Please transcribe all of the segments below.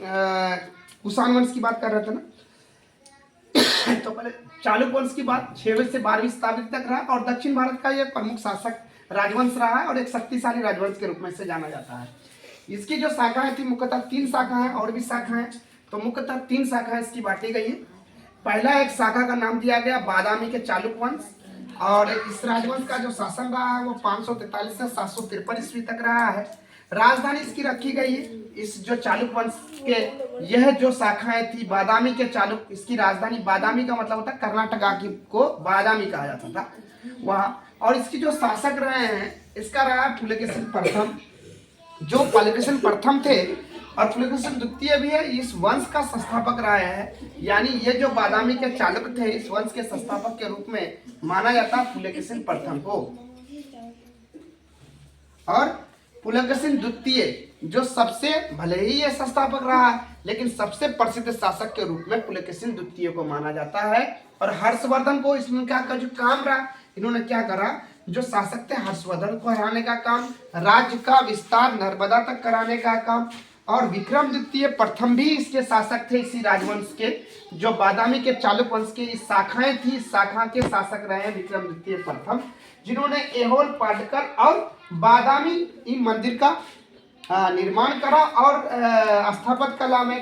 कुषाण वंश की बात कर रहे थे ना। तो पहले चालुक्य वंश की बात 6वीं से 12वीं शताब्दी तक रहा और दक्षिण भारत का यह प्रमुख शासक राजवंश रहा है और एक शक्तिशाली राजवंश के रूप में इसे जाना जाता है। इसकी जो शाखाएं थी मुख्यतः 3 शाखाएं और भी शाखाएं, तो मुख्यतः 3 शाखाएं इसकी बांटी गई है। पहला एक शाखा का नाम दिया गया बादामी के चालुक्य वंश, और इस राजवंश का जो शासन रहा है वो 543 से 753 ईस्वी तक रहा है। राजधानी इसकी रखी गई है इस जो चालुक्य वंश के, यह जो शाखाएं थी बादामी के चालुक्य, इसकी राजधानी बादामी का मतलब होता है कर्नाटका की को बादामी कहा जाता था वहाँ। और इसकी जो शासक रहे हैं इसका रहा पुलकेशिन प्रथम, जो पुलकेशिन प्रथम थे और पुलकेशिन द्वितीय भी है, इस वंश का संस्थापक रहा है। यानी ये जो बादामी के चालुक्य थे इस वंश के संस्थापक के रूप में माना जाता है पुलकेशिन प्रथम को। और पुलकेशिन द्वितीय जो सबसे, भले ही ये संस्थापक रहा लेकिन सबसे प्रसिद्ध शासक के रूप में पुलकेशिन द्वितीय को माना जाता है। और हर्षवर्धन को इसमें क्या का जो काम रहा, इन्होंने क्या करा, जो शासक थे हर्षवर्धन को हराने का काम, राज्य का विस्तार नर्मदा तक कराने का काम, और विक्रम द्वितीय प्रथम भी इसके शासक थे इसी राजवंश के, जो बादामी के चालुक्य वंश की शाखाएं थी, शाखा के शासक रहे हैं विक्रम द्वितीय प्रथम, जिन्होंने ऐहोल पाटकर और बादामी इन मंदिर का निर्माण करा और स्थापत्य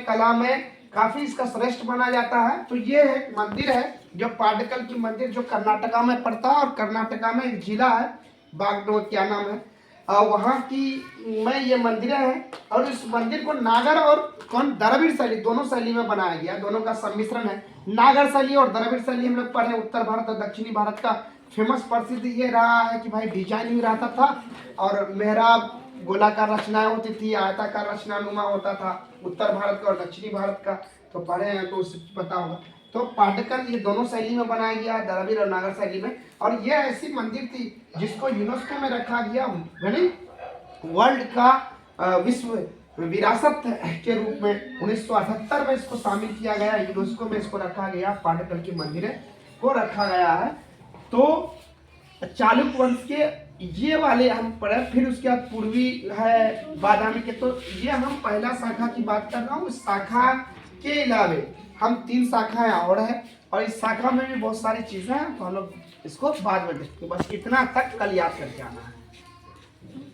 कला में काफी इसका श्रेष्ठ माना जाता है। तो ये एक मंदिर है जो पाटकल की मंदिर, जो कर्नाटका में पड़ता है, और कर्नाटका में एक जिला है बागडोर, क्या नाम है, वहाँ की में ये मंदिर है। और इस मंदिर को नागर और द्रविड़ शैली, दोनों शैली में बनाया गया, दोनों का सम्मिश्रण है। नागर शैली और द्रविड़ शैली हम लोग पढ़े, उत्तर भारत और दक्षिणी भारत का फेमस प्रसिद्ध ये रहा है कि भाई डिजाइन भी रहता था और मेहराब गोलाकार रचनाएं होती थी, आयताकार रचनानुमा होता था उत्तर भारत का और दक्षिणी भारत का, तो पढ़े हैं तो उससे पता होगा। तो पाटकर ये दोनों शैली में बनाया गया, द्रविड़ और नागर शैली में। और ये ऐसी मंदिर थी जिसको यूनेस्को में रखा गया, यानी वर्ल्ड का विश्व विरासत के रूप में 1978 में इसको शामिल किया गया, यूनेस्को में इसको रखा गया, पाटकर की मंदिर को रखा गया है। तो चालुक्य वंश के ये वाले हम पढ़े, फिर उसके बाद पूर्वी है बादामी के, तो ये हम पहला शाखा की बात कर रहा हूँ। इस शाखा के अलावे हम 3 शाखाएं और है, और इस शाखा में भी बहुत सारी चीजें हैं, तो हम लोग इसको बाद में देखेंगे। बस इतना तक कल याद करके आना है।